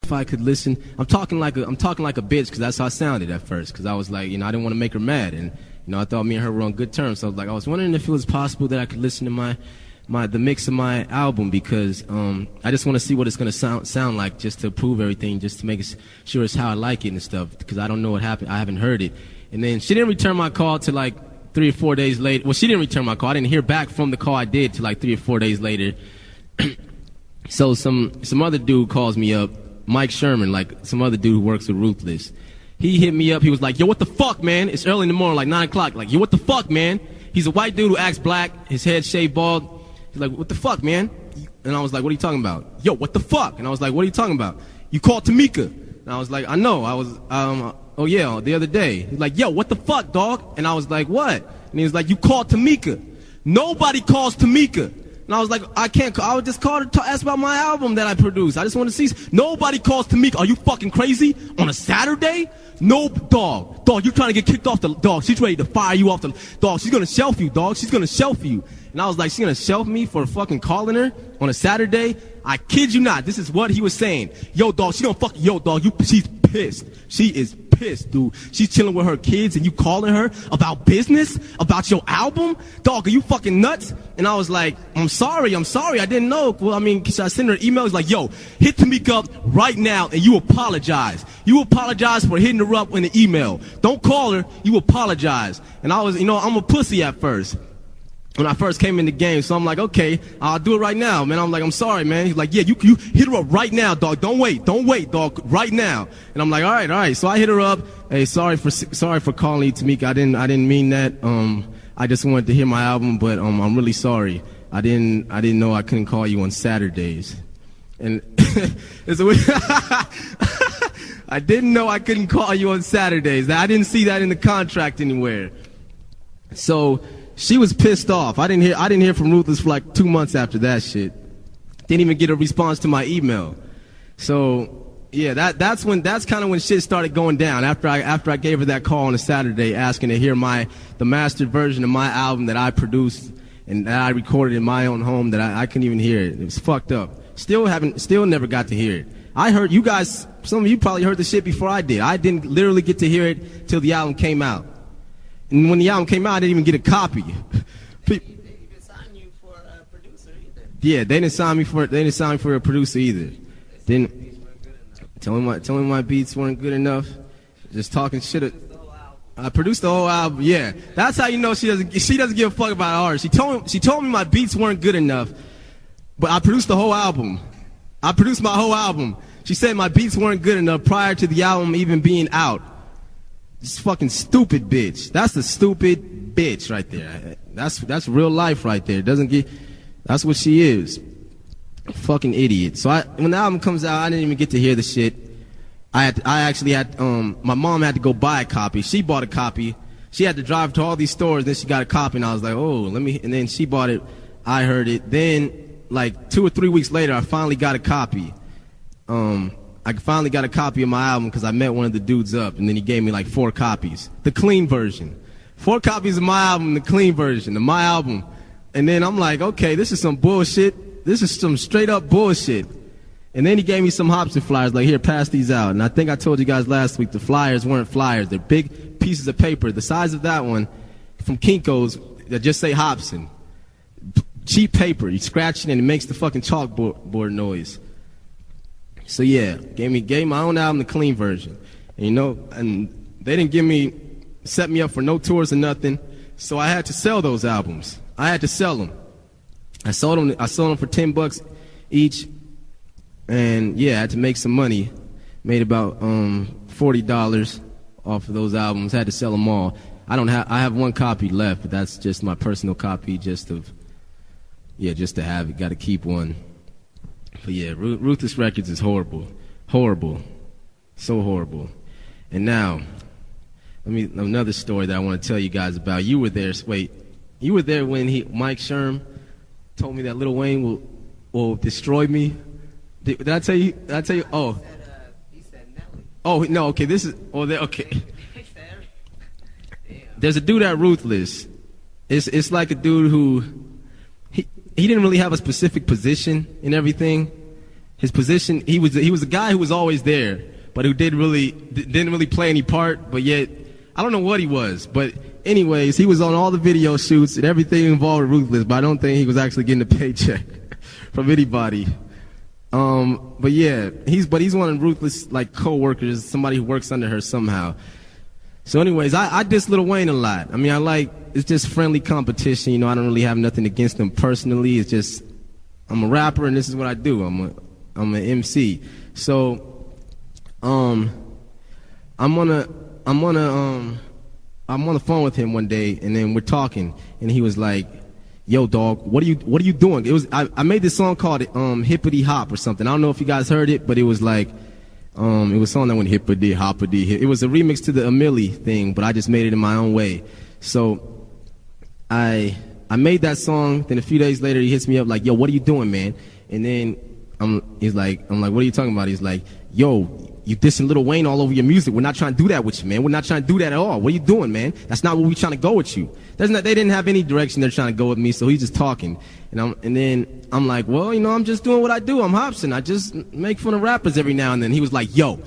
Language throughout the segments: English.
if I could listen. I'm talking like a bitch because that's how I sounded at first. Because I was like, I didn't want to make her mad, and I thought me and her were on good terms. So I was wondering if it was possible that I could listen to the mix of my album, because I just want to see what it's gonna sound like, just to prove everything, just to make sure it's how I like it and stuff. Because I don't know what happened. I haven't heard it. And then she didn't return my call till like 3 or 4 days later. Well, she didn't return my call. I didn't hear back from the call I did till like 3 or 4 days later. So some other dude calls me up, Mike Sherman, like some other dude who works with Ruthless. He hit me up. He was like, yo, what the fuck, man? It's early in the morning, like 9 o'clock. Like, yo, what the fuck, man? He's a white dude who acts black, his head shaved bald. He's like, what the fuck, man? And I was like, what are you talking about? Yo, what the fuck? And I was like, what are you talking about? You called Tamika. And I was like, I know. I was, oh yeah, the other day. He's like, yo, what the fuck, dog? And I was like, what? And he was like, you called Tamika. Nobody calls Tamika. And I was like, I can't call. I would just call her to ask about my album that I produced. I just want to see. Nobody calls Tamika. Are you fucking crazy? On a Saturday? No, dog. Dog, you trying to get kicked off the, dog, she's ready to fire you off the, dog, she's going to shelf you, dog. She's going to shelf you. And I was like, she's going to shelf me for fucking calling her on a Saturday? I kid you not. This is what he was saying. Yo, dog, she don't fucking, yo, dog, she's pissed. She is pissed, dude. She's chilling with her kids and you calling her about business? About your album? Dog, are you fucking nuts? And I was like, I'm sorry, I didn't know. Well, I mean, I sent her an email. He's like, yo, hit Tamika up right now and you apologize. You apologize for hitting her up in the email. Don't call her, you apologize. And I was, I'm a pussy at first. When I first came in the game, so I'm like, okay, I'll do it right now, man. I'm like, I'm sorry, man. He's like, yeah, you hit her up right now, dog. Don't wait, dog, right now. And I'm like, all right. So I hit her up. Hey, sorry for calling you, Tamika. I didn't mean that. I just wanted to hear my album, but I'm really sorry. I didn't know I couldn't call you on Saturdays. And I didn't know I couldn't call you on Saturdays. I didn't see that in the contract anywhere. So she was pissed off. I didn't hear from Ruthless for like 2 months after that shit. Didn't even get a response to my email. So yeah, that's kind of when shit started going down. After I gave her that call on a Saturday asking to hear the mastered version of my album that I produced and that I recorded in my own home, that I couldn't even hear it. It was fucked up. Still never got to hear it. I heard you guys, some of you probably heard the shit before I did. I didn't literally get to hear it till the album came out. And when the album came out, I didn't even get a copy. They didn't sign you for a producer either. Yeah, they didn't sign me for a producer either. Tell me my beats weren't good enough. Just talking shit. I produced the whole album. Yeah, that's how you know she doesn't give a fuck about art. She told me my beats weren't good enough, but I produced the whole album. I produced my whole album. She said my beats weren't good enough prior to the album even being out. This fucking stupid bitch. That's the stupid bitch right there. That's real life right there. That's what she is. Fucking idiot. So when the album comes out, I didn't even get to hear the shit. I actually had my mom had to go buy a copy. She bought a copy. She had to drive to all these stores, then she got a copy, and I was like, oh, and then she bought it. I heard it. Then like 2 or 3 weeks later, I finally got a copy. I finally got a copy of my album because I met one of the dudes up, and then he gave me like 4 copies. The clean version. 4 copies of my album, the clean version of my album. And then I'm like, okay, this is some bullshit. This is some straight up bullshit. And then he gave me some Hopsin flyers, like, here, pass these out. And I think I told you guys last week the flyers weren't flyers. They're big pieces of paper, the size of that one, from Kinko's, that just say Hopsin. Cheap paper. You scratch it and it makes the fucking chalkboard noise. So yeah, gave my own album the clean version. And, and they didn't set me up for no tours or nothing. So I had to sell those albums. I had to sell them. I sold them for $10 each. And yeah, I had to make some money. Made about $40 off of those albums. Had to sell them all. I have 1 copy left, but that's just my personal copy, just to have it. Got to keep one. But yeah, Ruthless Records is horrible. Horrible. So horrible. And now, another story that I want to tell you guys about. You were there, you were there when Mike Sherm told me that Lil Wayne will destroy me? Did I tell you? Oh. He said Nelly. Oh, no, okay, okay. There's a dude at Ruthless. It's like a dude who, he didn't really have a specific position in everything. his position, he was a guy who was always there, but who didn't really play any part, but yet, I don't know what he was, but anyways, he was on all the video shoots and everything involved with Ruthless, but I don't think he was actually getting a paycheck from anybody. But yeah, he's one of Ruthless, like, co-workers, somebody who works under her somehow. So anyways, I diss Lil Wayne a lot. I mean, it's just friendly competition, you know, I don't really have nothing against him personally, it's just, I'm a rapper and this is what I do, I'm an MC. So, I'm on the phone with him one day, and then we're talking, and he was like, "Yo, dog, what are you doing?" I made this song called Hippity Hop or something. I don't know if you guys heard it, but it was like, it was a song that went hippity hoppity. It was a remix to the Amelie thing, but I just made it in my own way. So, I made that song. Then a few days later, he hits me up like, "Yo, what are you doing, man?" And then I'm like, "What are you talking about?" He's like, "Yo, you dissing Lil Wayne all over your music. We're not trying to do that with you, man. We're not trying to do that at all. What are you doing, man? That's not where we're trying to go with you." They didn't have any direction they're trying to go with me, so he's just talking. And then I'm like, "Well, you know, I'm just doing what I do. I'm Hopsin. I just make fun of rappers every now and then." He was like, yo,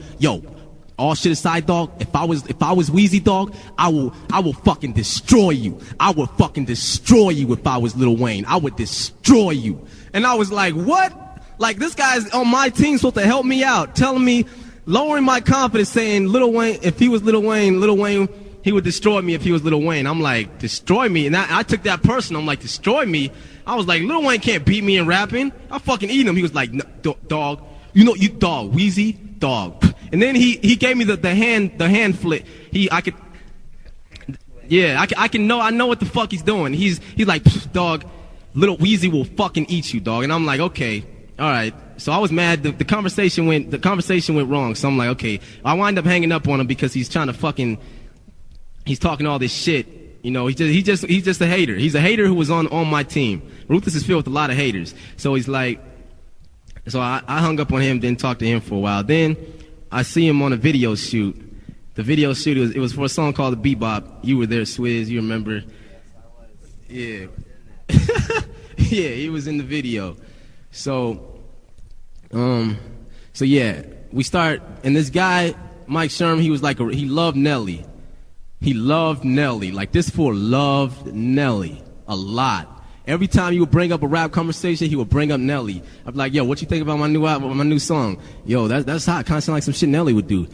all shit aside, dog, if I was Weezy, dog, I will fucking destroy you. I would fucking destroy you if I was Lil Wayne. I would destroy you. And I was like, what? Like, this guy's on my team supposed to help me out, telling me, lowering my confidence, saying Lil Wayne, if he was Lil Wayne, he would destroy me if he was Lil Wayne. I'm like, destroy me? And I took that personal. I'm like, destroy me? I was like, Lil Wayne can't beat me in rapping. I'll fucking eat him. He was like, no, dog, you know, you dog, Weezy, dog. And then he gave me the hand flick. I know what the fuck he's doing. He's like, dog, little Weezy will fucking eat you, dog. And I'm like, okay, all right. So I was mad. The conversation went wrong. So I'm like, okay. I wind up hanging up on him because he's trying to he's talking all this shit. You know, he's just a hater. He's a hater who was on my team. Ruthless is filled with a lot of haters. So he's like, so I hung up on him, didn't talk to him for a while. Then I see him on a video shoot. The video shoot, it was for a song called The Bebop. You were there, Swizz, you remember? Yeah. Yeah, he was in the video. So yeah, we start, and this guy, Mike Sherm, he was like, he loved Nelly. He loved Nelly. Like, this fool loved Nelly a lot. Every time he would bring up a rap conversation, he would bring up Nelly. I'd be like, yo, what you think about my new album, my new song? Yo, that's hot. Kind of sound like some shit Nelly would do.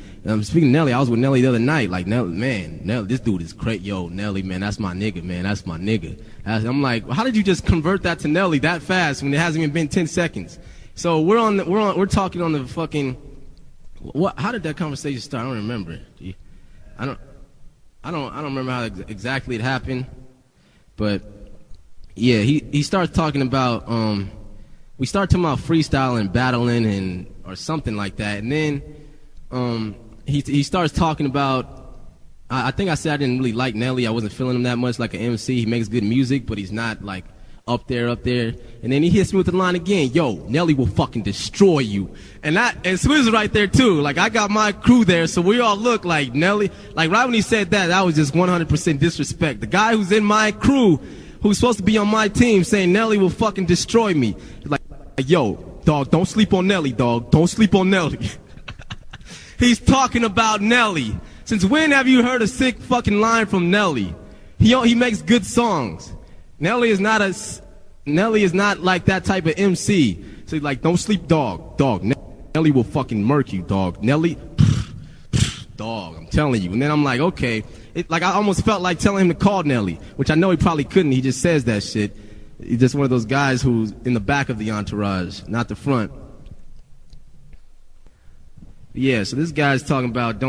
Speaking of Nelly, I was with Nelly the other night. Like, Nelly, this dude is great. Yo, Nelly, man, that's my nigga, man. That's my nigga. I'm like, how did you just convert that to Nelly that fast when it hasn't even been 10 seconds? So we're talking on the fucking, how did that conversation start? I don't remember. I don't remember how exactly it happened, but yeah, he starts talking about, we start talking about freestyling, battling, or something like that, and then he starts talking about, I think I said I didn't really like Nelly. I wasn't feeling him that much like an MC. He makes good music, but he's not like up there. And then he hits me with the line again, yo, Nelly will fucking destroy you. And Swizz is right there too. Like, I got my crew there, so we all look like Nelly. Like, right when he said that was just 100% disrespect. The guy who's in my crew, who's supposed to be on my team, saying Nelly will fucking destroy me. Like, yo, dog, don't sleep on Nelly, dog. Don't sleep on Nelly. He's talking about Nelly. Since when have you heard a sick fucking line from Nelly? He makes good songs. Nelly is not like that type of MC. So he's like, don't sleep, dog. Nelly will fucking murk you, dog. Nelly, dog, I'm telling you. And then I'm like, okay. I almost felt like telling him to call Nelly, which I know he probably couldn't. He just says that shit. He's just one of those guys who's in the back of the entourage, not the front. Yeah, so this guy's talking about don't